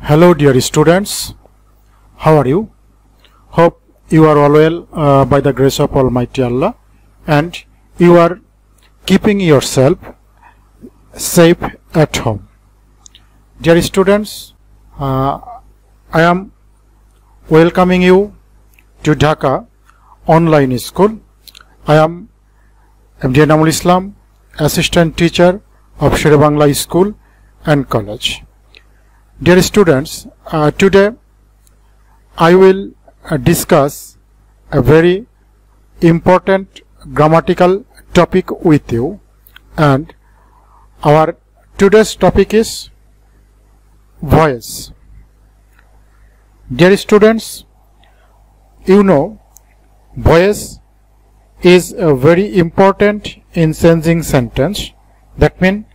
Hello dear students, how are you? Hope you are all well by the grace of Almighty Allah and you are keeping yourself safe at home. Dear students, I am welcoming you to Dhaka online school. I am MD Enamul Islam, assistant teacher of Sher-e-Bangla School and College. Dear students, today I will discuss a very important grammatical topic with you, and our today's topic is voice. Dear students, you know voice is very important in changing sentence. That means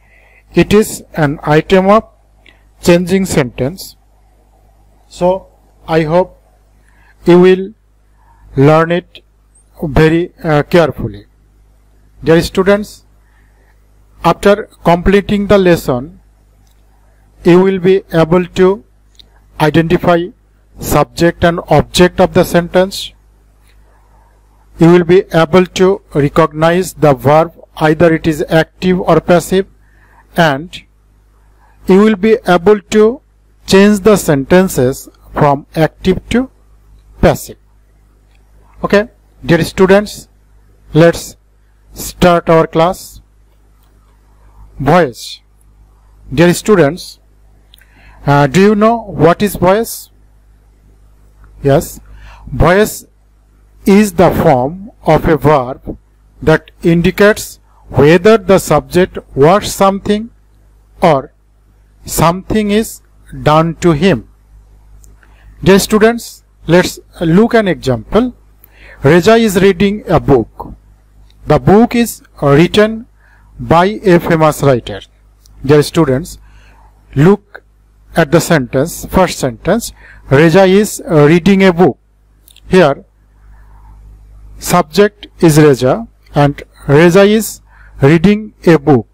it is an item of changing sentence. So I hope you will learn it very carefully. Dear students, after completing the lesson, you will be able to identify subject and object of the sentence. You will be able to recognize the verb, either it is active or passive, and you will be able to change the sentences from active to passive. Okay, dear students, let's start our class. Voice. Dear students, do you know what is voice? Yes, voice is the form of a verb that indicates whether the subject wants something or something is done to him. Dear students, let's look an example. Reza is reading a book. The book is written by a famous writer. Dear students, look at the sentence, first sentence. Reza is reading a book. Here, subject is Reza and Reza is reading a book.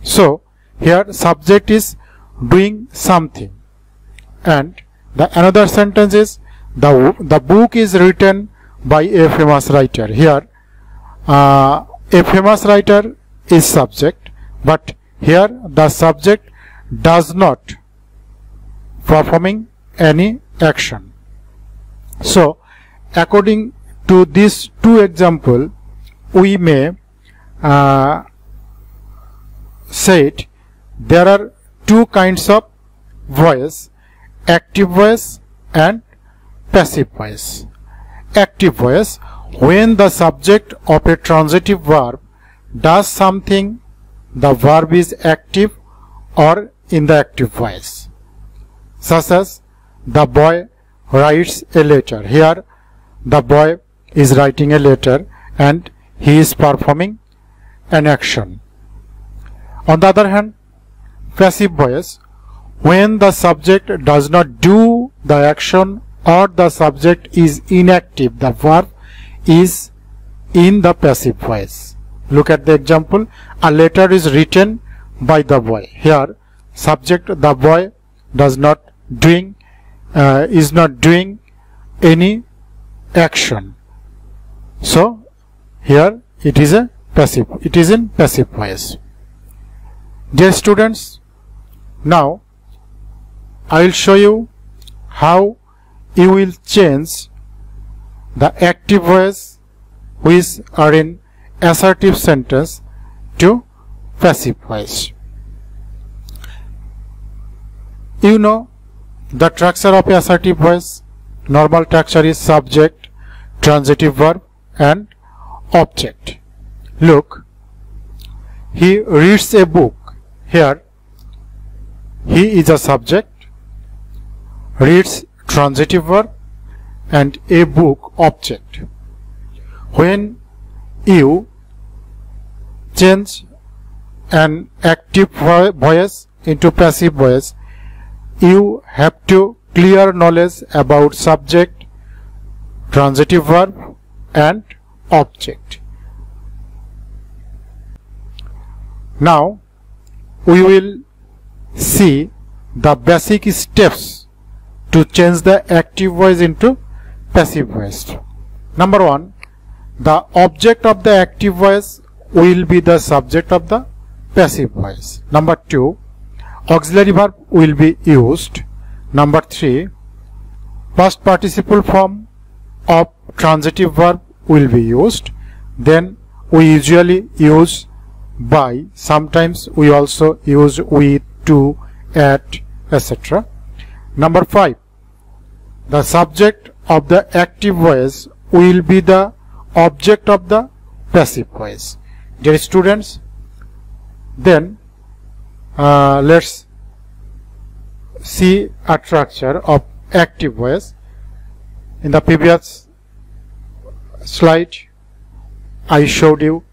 So, here subject is doing something, and the another sentence is the book is written by a famous writer. Here a famous writer is subject, but here the subject does not performing any action. So according to these two examples, we may say it, there are two kinds of voice, active voice and passive voice. Active voice, when the subject of a transitive verb does something, the verb is active or in the active voice. Such as, the boy writes a letter. Here the boy is writing a letter and he is performing an action. On the other hand, passive voice, when the subject does not do the action or the subject is inactive, the verb is in the passive voice. Look at the example. A letter is written by the boy. Here subject, the boy does not doing is not doing any action. So here it is a passive, it is in passive voice. Dear students, now I will show you how you will change the active voice which are in assertive sentence to passive voice. You know the structure of assertive voice. Normal structure is subject, transitive verb and object. Look, he reads a book. Here he is a subject, reads transitive verb and a book object. When you change an active voice into passive voice, you have to clear knowledge about subject, transitive verb and object. Now we will see the basic steps to change the active voice into passive voice. Number 1, the object of the active voice will be the subject of the passive voice. Number 2, auxiliary verb will be used. Number 3, past participle form of transitive verb will be used. Then we usually use by, sometimes we also use with, to, at, etc. Number 5, the subject of the active voice will be the object of the passive voice. Dear students, then let's see a structure of active voice. In the previous slide I showed you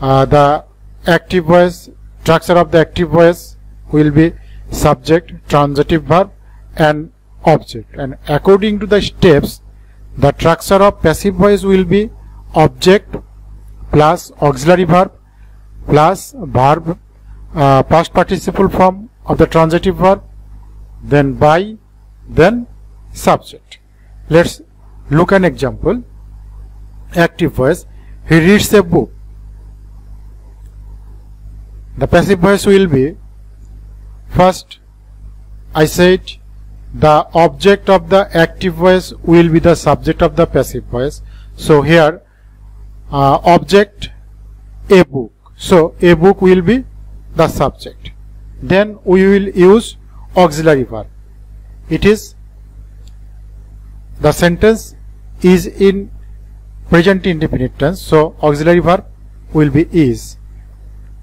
the active voice. Structure of the active voice will be subject, transitive verb and object, and according to the steps the structure of passive voice will be object plus auxiliary verb plus verb, past participle form of the transitive verb, then by, then subject. Let's look an example. Active voice, he reads a book. The passive voice will be, first I said the object of the active voice will be the subject of the passive voice. So here object a book, so a book will be the subject. Then we will use auxiliary verb. It is, the sentence is in present indefinite tense, so auxiliary verb will be is.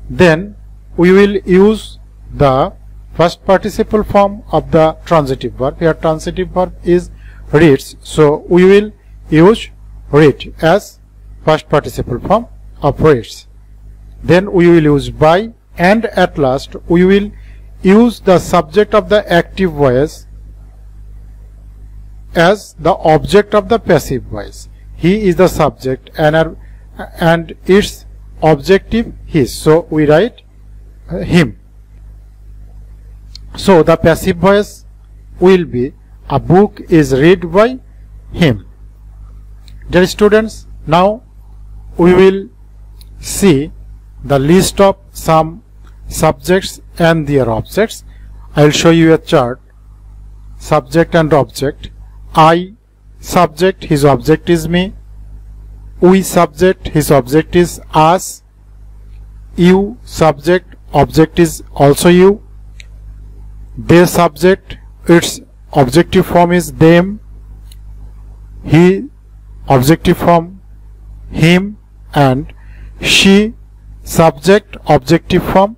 Then we will use the first participle form of the transitive verb. Here transitive verb is reads, so we will use read as first participle form of reads. Then we will use by, and at last we will use the subject of the active voice as the object of the passive voice. He is the subject and its objective his, so we write him. So the passive voice will be, a book is read by him. Dear students, now we will see the list of some subjects and their objects. I will show you a chart. Subject and object. I subject, his object is me. We subject, his object is us. You subject, object is also you. They subject, its objective form is them. He objective form him, and she subject objective form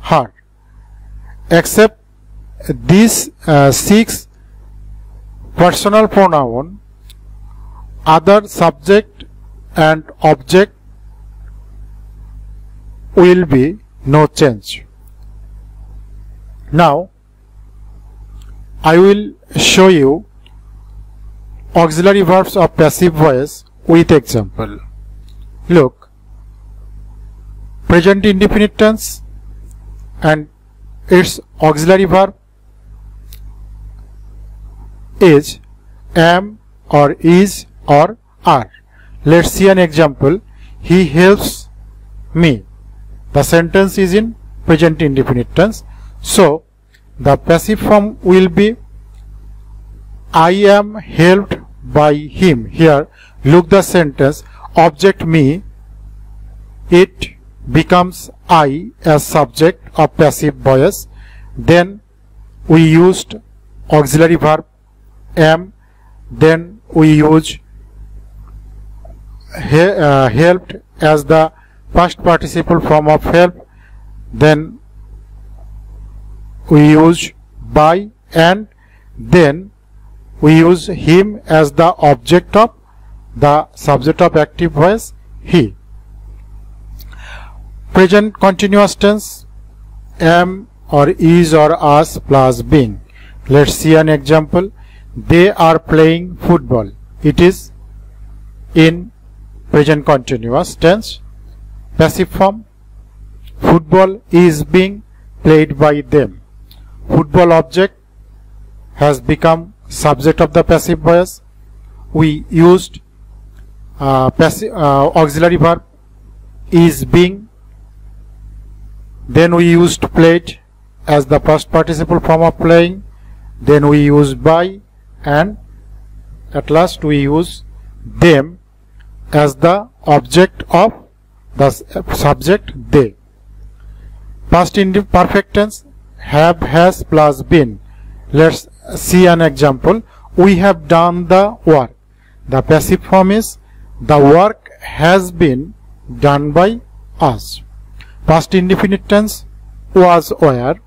her. Except these 6 personal pronoun, other subject and object will be no change. Now I will show you auxiliary verbs of passive voice with example. Look, present indefinite tense and its auxiliary verb is am or is or are. Let's see an example. He helps me. The sentence is in present indefinite tense, so the passive form will be I am helped by him. Here look the sentence, object me, it becomes I as subject of passive voice. Then we used auxiliary verb am, then we use helped as the past participle form of help, then we use by, and then we use him as the object of the subject of active voice he. Present continuous tense, am or is or us plus being. Let's see an example. They are playing football. It is in present continuous tense. Passive form, football is being played by them. Football object has become subject of the passive voice. We used auxiliary verb is being. Then we used played as the past participle form of playing. Then we use by, and at last we use them as the object of the subject they. Past perfect tense have, has plus been. Let's see an example. We have done the work. The passive form is the work has been done by us. Past indefinite tense was where.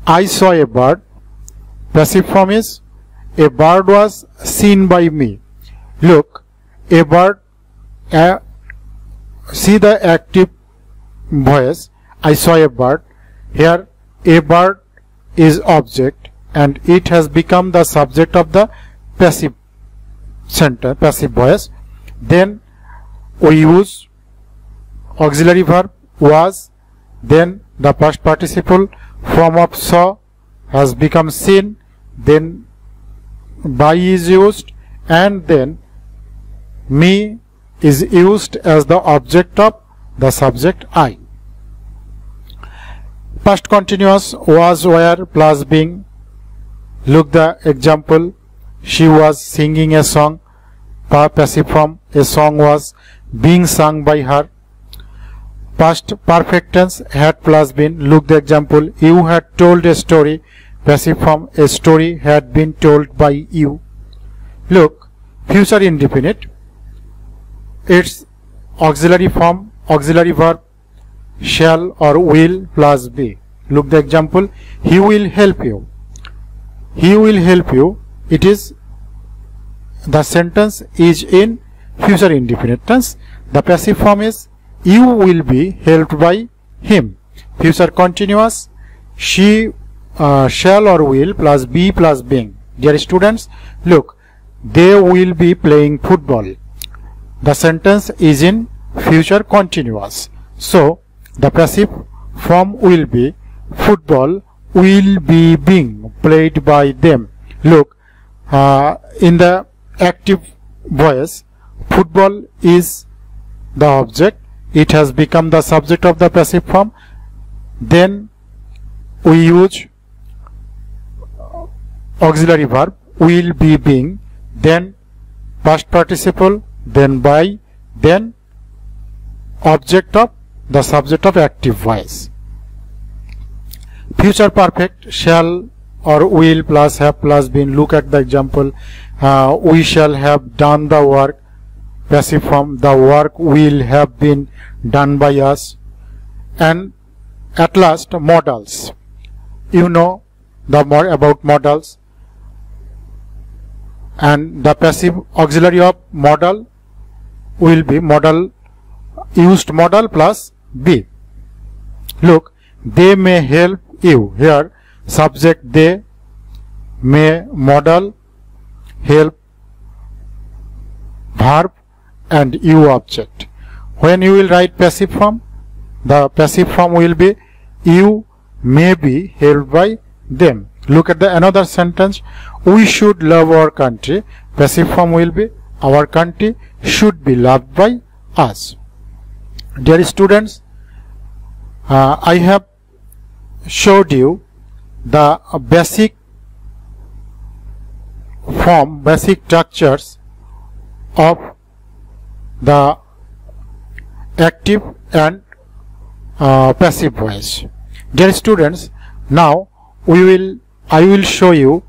I saw a bird. Passive form is a bird was seen by me. Look, a bird. See the active voice. I saw a bird. Here a bird is object and it has become the subject of the passive sentence, passive voice. Then we use auxiliary verb was. Then the past participle form of saw has become seen. Then by is used, and then me is used as the object of the subject I. Past continuous was where plus being. Look the example. She was singing a song. Passive form, a song was being sung by her. Past perfect tense had plus been. Look the example. You had told a story. Passive form, a story had been told by you. Look, future indefinite. Its auxiliary form, auxiliary verb shall or will plus be. Look the example. He will help you. He will help you. It is, the sentence is in future indefinite tense. The passive form is you will be helped by him. Future continuous, she shall or will plus be plus being. Dear students, look, they will be playing football. The sentence is in future continuous. So the passive form will be football will be being played by them. Look, in the active voice, football is the object. It has become the subject of the passive form. Then we use auxiliary verb will be being, then past participle, then by, then object of the subject of active voice. Future perfect shall or will plus have plus been. Look at the example. We shall have done the work. Passive form, the work will have been done by us. And at last modals. You know about modals. And the passive auxiliary of modal will be modal, used modal plus be. Look, they may help you. Here subject they, may, modal, help, verb, and you object. When you will write passive form, the passive form will be you may be helped by them. Look at the another sentence. We should love our country. Passive form will be our country should be loved by us. Dear students, I have showed you the basic form, basic structures of the active and passive voice. Dear students, now I will show you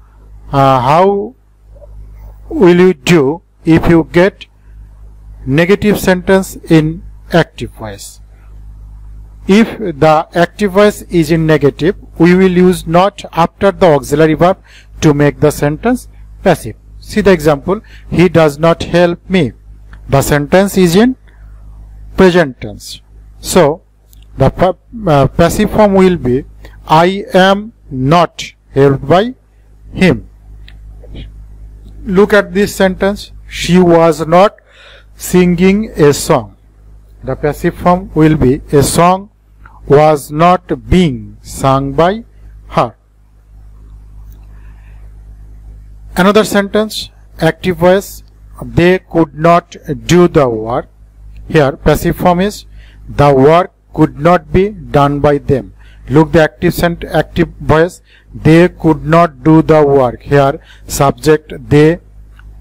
how will you do if you get negative sentence in active voice. If the active voice is in negative, we will use not after the auxiliary verb to make the sentence passive. See the example. He does not help me. The sentence is in present tense. So the passive form will be I am not helped by him. Look at this sentence. She was not singing a song. The passive form will be a song was not being sung by her. Another sentence, active voice, they could not do the work. Here passive form is the work could not be done by them. Look the active voice, they could not do the work. Here subject they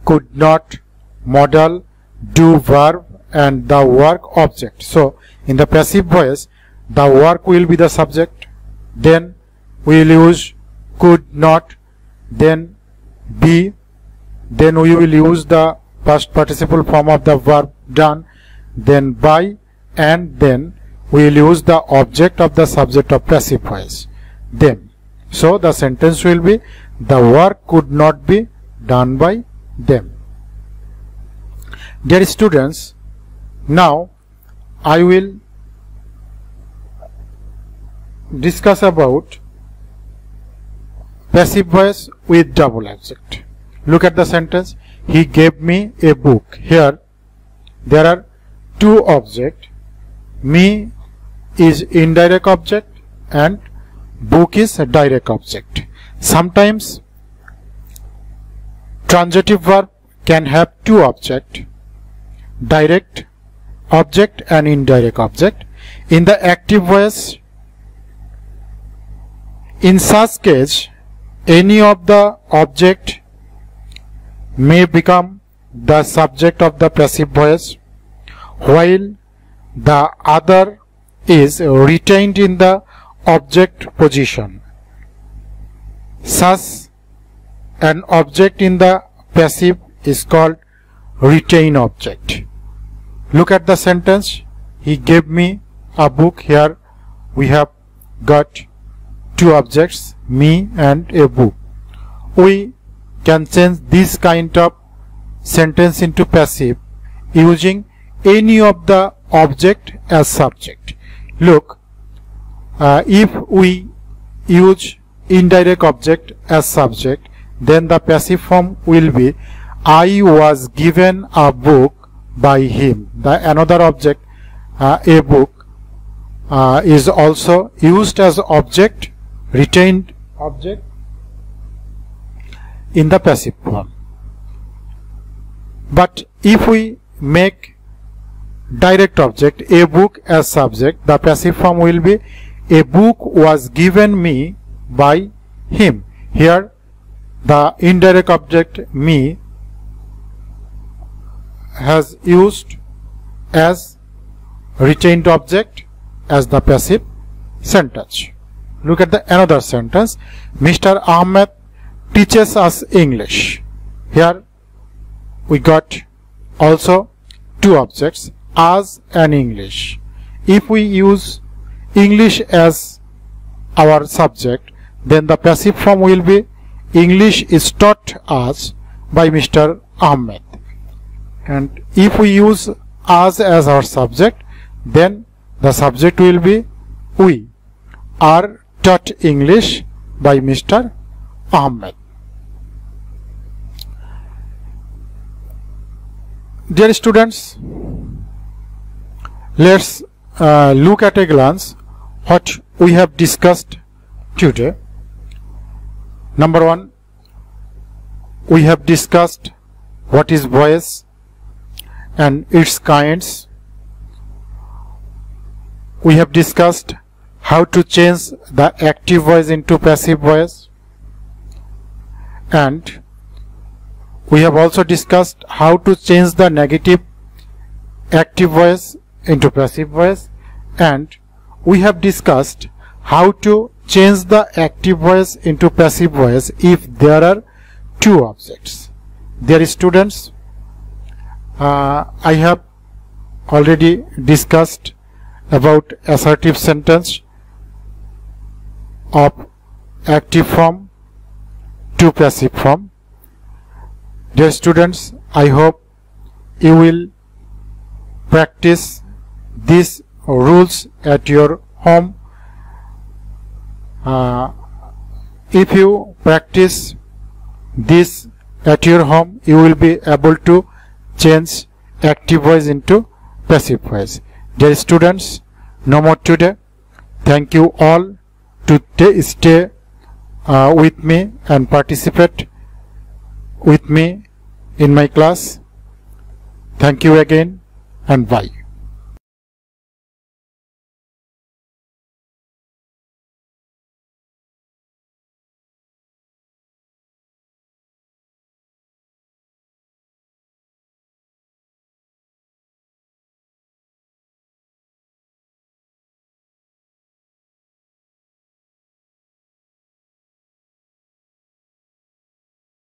could not, modal, do verb, and the work object. So in the passive voice the work will be the subject, then we will use could not, then be, then we will use the past participle form of the verb done, then by, and then we will use the object of the subject of passive voice, them. So the sentence will be the work could not be done by them. Dear students, now I will discuss about passive voice with double object. Look at the sentence, he gave me a book. Here there are two objects, me is indirect object and book is a direct object. Sometimes transitive verb can have two objects, direct object and indirect object. In the active voice, in such case, any of the object may become the subject of the passive voice, while the other is retained in the object position. Such an object in the passive is called retained object. Look at the sentence, he gave me a book. Here we have got two objects, me and a book. We can change this kind of sentence into passive using any of the object as subject. Look, if we use indirect object as subject, then the passive form will be I was given a book by him. The another object, a book, is also used as object, retained object in the passive form. But if we make direct object, a book, as subject, the passive form will be a book was given me by him. Here the indirect object me has used as retained object as the passive sentence. Look at the another sentence, Mr. Ahmed teaches us English. Here we got also two objects, us and English. If we use English as our subject, then the passive form will be English is taught us by Mr. Ahmed. And if we use us as our subject, then the subject will be we are taught English by Mr. Ahmed. Dear students, let's look at a glance what we have discussed today. Number one, we have discussed what is voice and its kinds. We have discussed how to change the active voice into passive voice, and we have also discussed how to change the negative active voice into passive voice, and we have discussed how to change the active voice into passive voice if there are two objects. Dear students, I have already discussed about assertive sentence of active form to passive form. Dear students, I hope you will practice these rules at your home. If you practice this at your home, you will be able to change active voice into passive voice. Dear students, no more today. Thank you all to stay with me and participate with me in my class. Thank you again and bye.